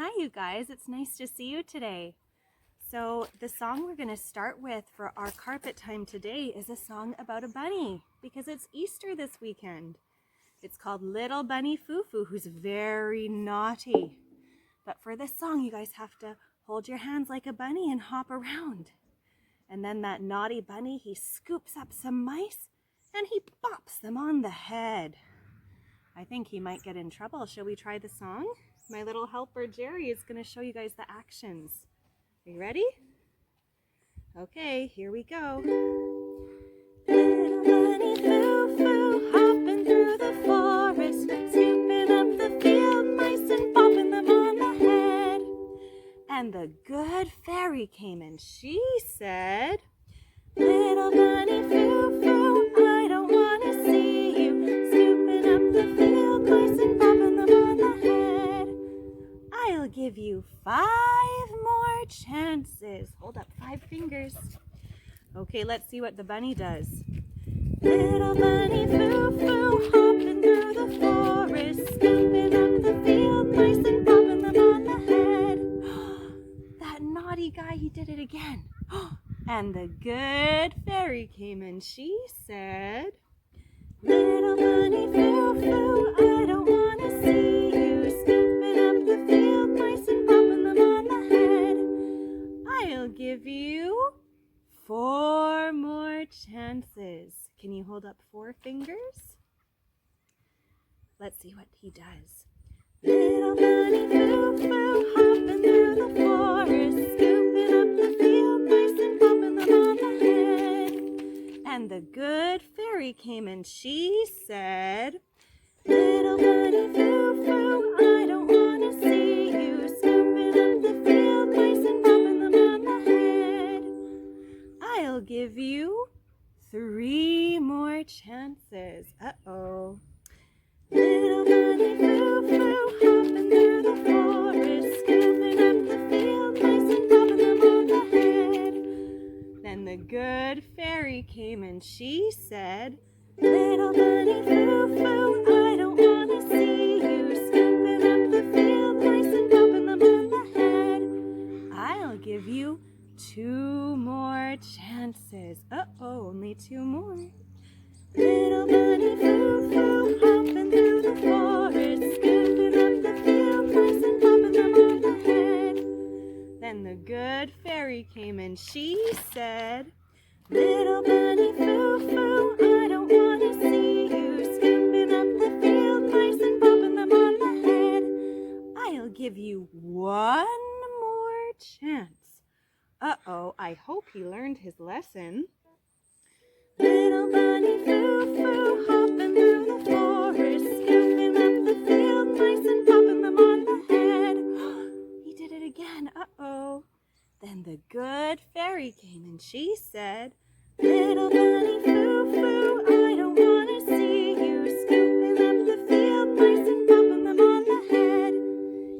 Hi you guys, it's nice to see you today. So the song we're going to start with for our carpet time today is a song about a bunny because it's Easter this weekend. It's called Little Bunny Foo-Foo, who's very naughty. But for this song you guys have to hold your hands like a bunny and hop around. And then that naughty bunny, he scoops up some mice and he bops them on the head. I think he might get in trouble. Shall we try the song? My little helper Jerry is going to show you guys the actions. Are you ready? Okay, here we go. Little bunny foo-foo, hopping through the forest, scooping up the field mice and bopping them on the head. And the good fairy came and she said, Little bunny foo-foo, I don't want to see you scooping up the field mice and bopping them on the head. I'll give you 5 more chances. Hold up 5 fingers. Okay, let's see what the bunny does. Little bunny foo-foo, hopping through the forest, scooping up the field mice and bopping them on the head. That naughty guy, he did it again. And the good fairy came and she said, Little bunny foo-foo, I don't want to see you scooping up the field mice and bopping them on the head. I'll give you 4 more chances. Can you hold up 4 fingers? Let's see what he does. Little bunny foo-foo, hopping through the forest, scooping up the field mice and bopping them on the head. And the good fairy came and she said, Little bunny foo-foo, I don't want to see you scooping up the field mice and bopping them on the head. I'll give you 3 more chances. Uh-oh. Little bunny foo-foo, hopping through the forest, scooping up the field mice and bopping them on the head. Then the good fairy came and she said, Little bunny foo-foo, I don't want to see you scooping up the field mice and bopping them on the head. I'll give you 2 more chances. Uh-oh, only 2 more. Little bunny foo-foo, hopping through the forest, scooping up the field mice and bopping them on the head. Then the good fairy came and she said, Little bunny foo-foo, I don't want to see you scooping up the field mice and bopping them on the head. I'll give you 1 more chance. Uh-oh, I hope he learned his lesson. Little bunny foo-foo, hopping through the forest, scooping up the field mice and bopping them on the head. He did it again. Uh-oh. Then the good fairy came and she said, Little bunny foo-foo, I don't want to see you scooping up the field mice and bopping them on the head.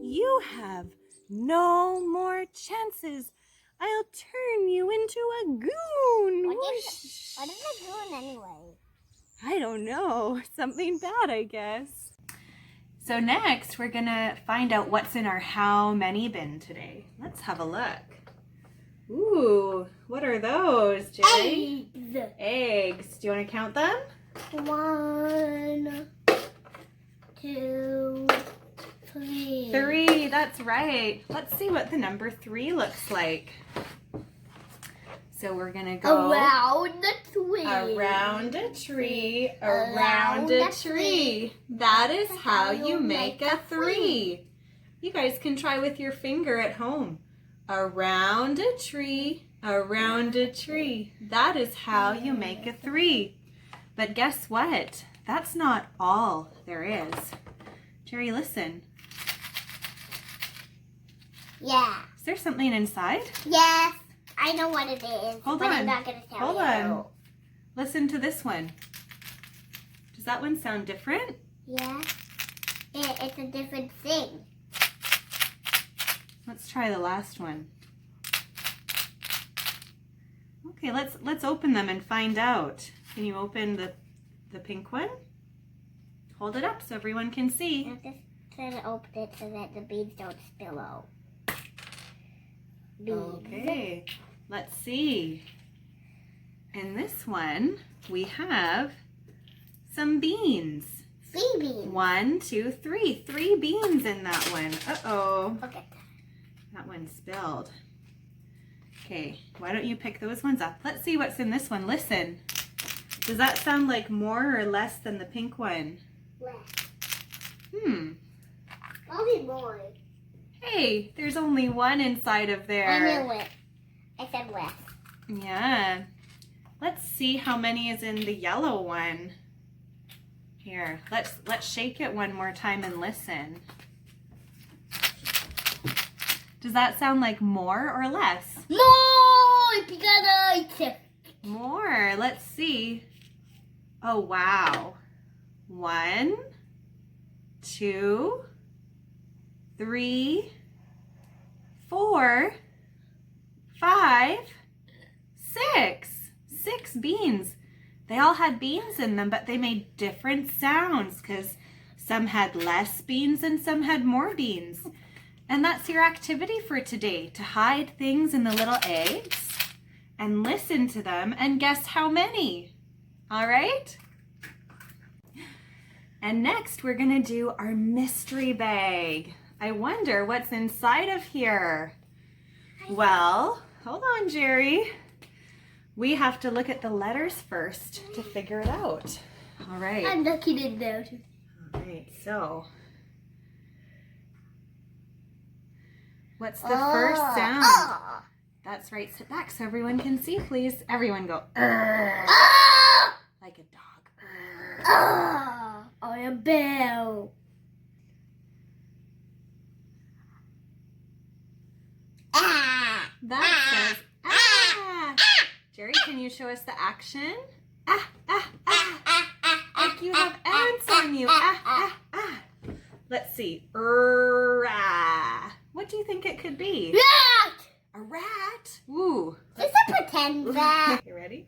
You have no more chances. I'll turn you into a goon. What is a goon anyway? I don't know. Something bad, I guess. So next, we're going to find out what's in our how many bin today. Let's have a look. Ooh, what are those, Jerry? Eggs. Eggs. Do you want to count them? 1, 2, 3. 3, that's right. Let's see what the number 3 looks like. So we're going to go Around the tree. around a tree, around a tree. That is how you make a 3. You guys can try with your finger at home. Around a tree, around a tree. That is how you make a 3. But guess what? That's not all there is. Jerry, listen. Yeah. Is there something inside? Yes. I know what it is. Hold but on. I'm not going to tell Hold you. on. Listen to this one. Does that one sound different? Yeah. It's a different thing. Let's try the last one. Okay, let's open them and find out. Can you open the pink one? Hold it up so everyone can see. Now just try to open it so that the beads don't spill out. Beads. Okay, let's see. In this one, we have some beans. 3 beans. 1, 2, 3. 3 beans in that one. Uh-oh. Look at that. That one spilled. Okay, why don't you pick those ones up? Let's see what's in this one. Listen. Does that sound like more or less than the pink one? Less. Probably more. Hey, there's only one inside of there. I knew it. I said less. Yeah. Let's see how many is in the yellow one. Here, let's shake it one more time and listen. Does that sound like more or less? More! Because More. Let's see. Oh, wow. 1, 2, 3, 4, 5, 6. 6 beans. They all had beans in them, but they made different sounds because some had less beans and some had more beans. And that's your activity for today, to hide things in the little eggs and listen to them and guess how many. All right? And next we're gonna do our mystery bag. I wonder what's inside of here. Well, hold on, Jerry. We have to look at the letters first to figure it out. All right. I'm looking in there too. All right, so what's the first sound? That's right. Sit back so everyone can see, please. Everyone go, like a dog. Or a bell. That says, ah. Jerry, can you show us the action? Ah, ah, ah. Like you have ants on you. Ah, ah, ah. Let's see. Ah. What do you think it could be? Rat! A rat? Ooh. It's a pretend rat. You ready?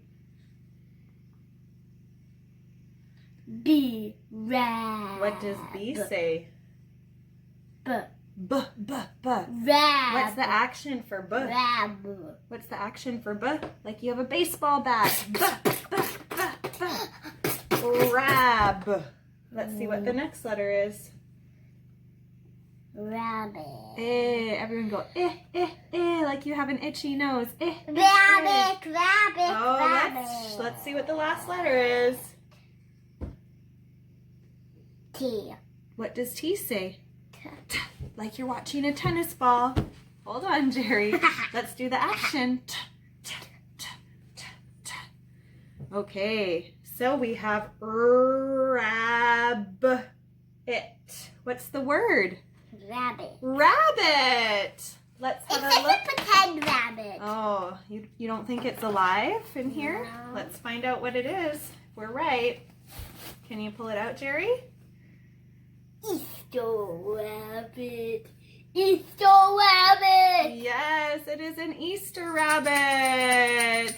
B. Rat. What does B say? B. B, b, b. Rab. What's the action for b? Rab. What's the action for b? Like you have a baseball bat. B, b, b, b. Rab. Let's see what the next letter is. Rabbit. Eh. Everyone go, eh, eh, eh, like you have an itchy nose. Eh, eh, Rabbit. eh. Rabbit. Oh, rabbit. let's see what the last letter is. T. What does T say? T. Like you're watching a tennis ball. Hold on, Jerry. Let's do the action. T, t, t, t, t. Okay, so we have rabbit. What's the word? Rabbit. Rabbit. Let's have It's a look. like a pretend rabbit. Oh, you don't think it's alive in here? No. Let's find out what it is. If we're right. Can you pull it out, Jerry? Easter rabbit. Easter rabbit. Yes, it is an Easter rabbit.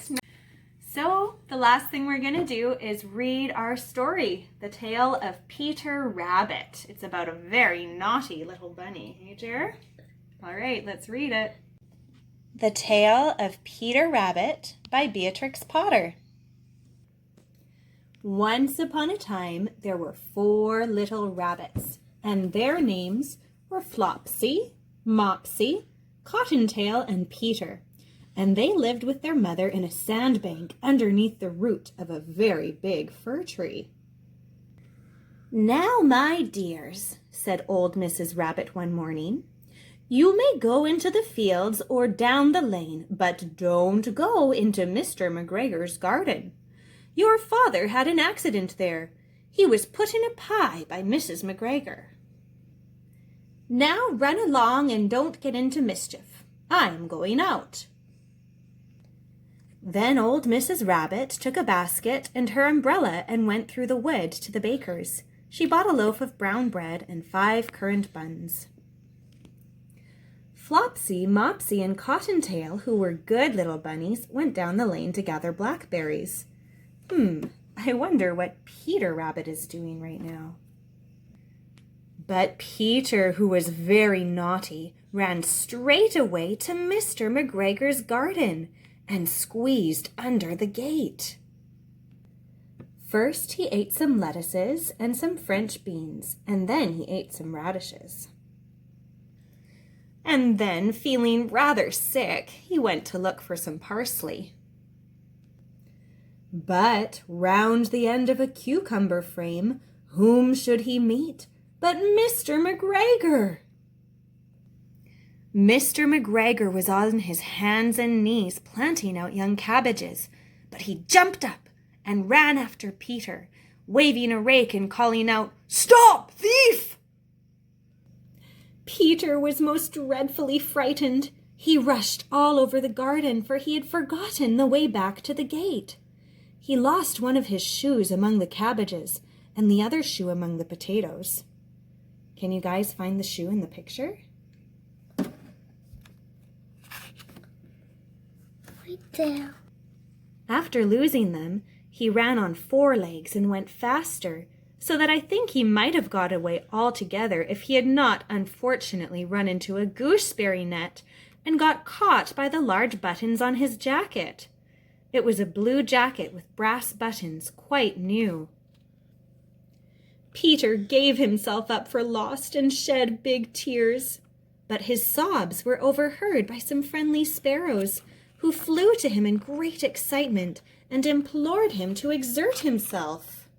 So the last thing we're going to do is read our story, The Tale of Peter Rabbit. It's about a very naughty little bunny. Hey, Jer? All right, let's read it. The Tale of Peter Rabbit by Beatrix Potter. Once upon a time, there were 4 little rabbits, and their names were Flopsy, Mopsy, Cottontail, and Peter. And they lived with their mother in a sandbank underneath the root of a very big fir tree. "Now, my dears," said old Mrs. Rabbit one morning, "you may go into the fields or down the lane, but don't go into Mr. McGregor's garden. Your father had an accident there. He was put in a pie by Mrs. McGregor. Now run along and don't get into mischief. I am going out." Then old Mrs. Rabbit took a basket and her umbrella and went through the wood to the baker's. She bought a loaf of brown bread and 5 currant buns. Flopsy, Mopsy, and Cottontail, who were good little bunnies, went down the lane to gather blackberries. I wonder what Peter Rabbit is doing right now. But Peter, who was very naughty, ran straight away to Mr. McGregor's garden and squeezed under the gate. First he ate some lettuces and some French beans, and then he ate some radishes. And then, feeling rather sick, he went to look for some parsley. But round the end of a cucumber frame, whom should he meet but Mr. McGregor? Mr. McGregor was on his hands and knees planting out young cabbages, but he jumped up and ran after Peter, waving a rake and calling out, "Stop, thief!" Peter was most dreadfully frightened. He rushed all over the garden, for he had forgotten the way back to the gate. He lost one of his shoes among the cabbages and the other shoe among the potatoes. Can you guys find the shoe in the picture? Right there. After losing them, he ran on 4 legs and went faster, so that I think he might have got away altogether if he had not unfortunately run into a gooseberry net and got caught by the large buttons on his jacket. It was a blue jacket with brass buttons, quite new. Peter gave himself up for lost and shed big tears, but his sobs were overheard by some friendly sparrows, who flew to him in great excitement and implored him to exert himself.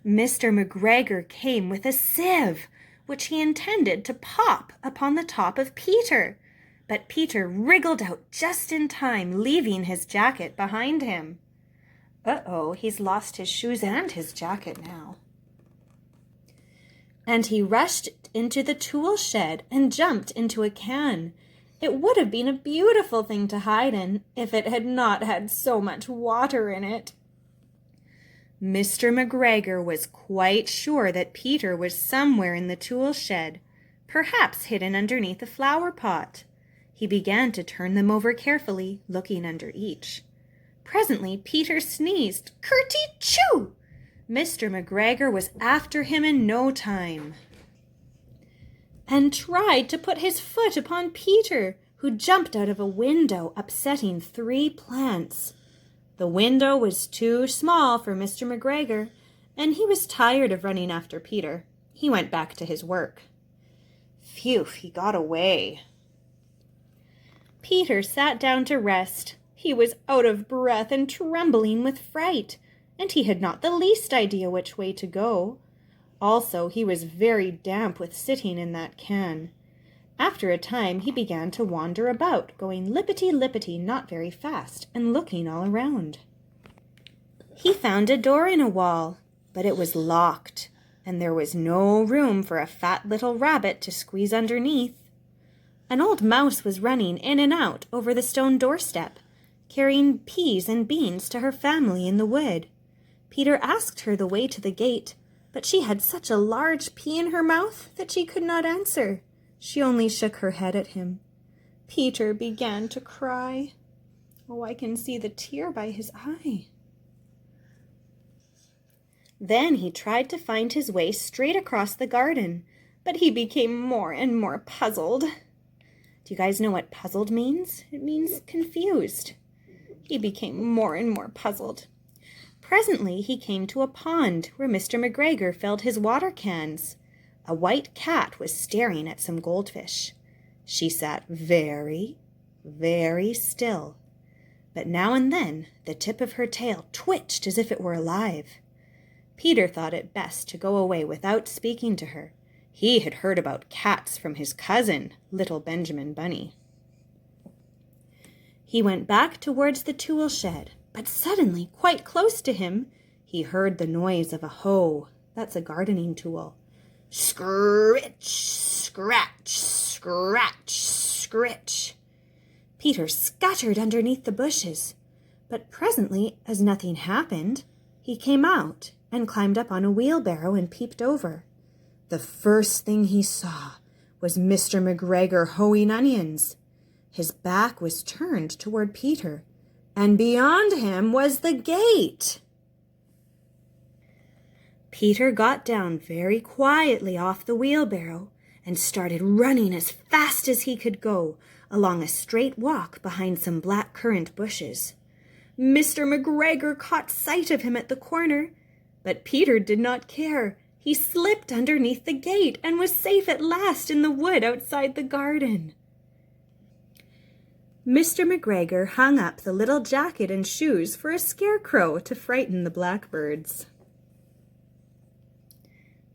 Mr. McGregor came with a sieve, which he intended to pop upon the top of Peter, but Peter wriggled out just in time, leaving his jacket behind him. Uh-oh, he's lost his shoes and his jacket now. And he rushed into the tool shed and jumped into a can. It would have been a beautiful thing to hide in if it had not had so much water in it. Mr. McGregor was quite sure that Peter was somewhere in the tool shed, perhaps hidden underneath a flower pot. He began to turn them over carefully, looking under each. Presently Peter sneezed, "Kerty-choo!" Mr. McGregor was after him in no time, and tried to put his foot upon Peter, who jumped out of a window, upsetting 3 plants. The window was too small for Mr. McGregor, and he was tired of running after Peter. He went back to his work. Phew, he got away. Peter sat down to rest. He was out of breath and trembling with fright, and he had not the least idea which way to go. Also, he was very damp with sitting in that can. After a time, he began to wander about, going lippity-lippity not very fast, and looking all around. He found a door in a wall, but it was locked, and there was no room for a fat little rabbit to squeeze underneath. An old mouse was running in and out over the stone doorstep, carrying peas and beans to her family in the wood. Peter asked her the way to the gate, but she had such a large pea in her mouth that she could not answer. She only shook her head at him. Peter began to cry. Oh, I can see the tear by his eye. Then he tried to find his way straight across the garden, but he became more and more puzzled. Do you guys know what puzzled means? It means confused. He became more and more puzzled. Presently he came to a pond where Mr. McGregor filled his water cans. A white cat was staring at some goldfish. She sat very, very still, but now and then the tip of her tail twitched as if it were alive. Peter thought it best to go away without speaking to her. He had heard about cats from his cousin, little Benjamin Bunny. He went back towards the tool shed, but suddenly, quite close to him, he heard the noise of a hoe. That's a gardening tool. Scritch, scratch, scratch, scritch. Peter scuttered underneath the bushes, but presently, as nothing happened, he came out and climbed up on a wheelbarrow and peeped over. The first thing he saw was Mr. McGregor hoeing onions. His back was turned toward Peter, and beyond him was the gate. Peter got down very quietly off the wheelbarrow and started running as fast as he could go along a straight walk behind some black currant bushes. Mr. McGregor caught sight of him at the corner, but Peter did not care. He slipped underneath the gate and was safe at last in the wood outside the garden. Mr. McGregor hung up the little jacket and shoes for a scarecrow to frighten the blackbirds.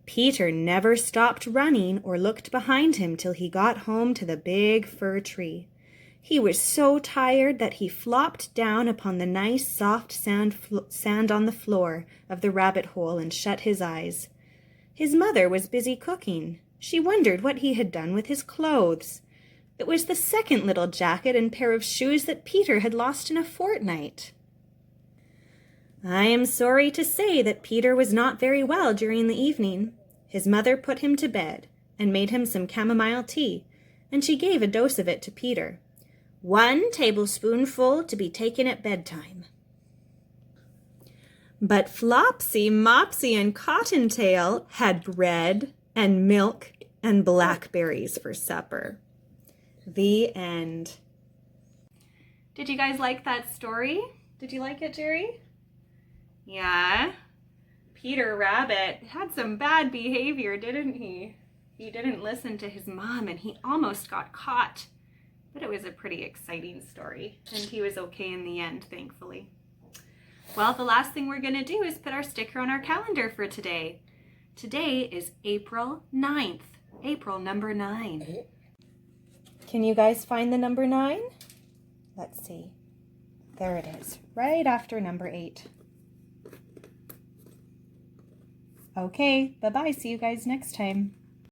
Peter never stopped running or looked behind him till he got home to the big fir tree. He was so tired that he flopped down upon the nice soft sand on the floor of the rabbit hole and shut his eyes. His mother was busy cooking. She wondered what he had done with his clothes. It was the second little jacket and pair of shoes that Peter had lost in a fortnight. I am sorry to say that Peter was not very well during the evening. His mother put him to bed and made him some chamomile tea, and she gave a dose of it to Peter. 1 tablespoonful to be taken at bedtime. But Flopsy, Mopsy, and Cottontail had bread and milk and blackberries for supper. The end. Did you guys like that story? Did you like it, Jerry? Yeah. Peter Rabbit had some bad behavior, didn't he? He didn't listen to his mom and he almost got caught. But it was a pretty exciting story, and he was okay in the end, thankfully. Well, the last thing we're going to do is put our sticker on our calendar for today. Today is April 9th, April number 9. Can you guys find the number 9? Let's see. There it is, right after number 8. Okay, bye-bye. See you guys next time.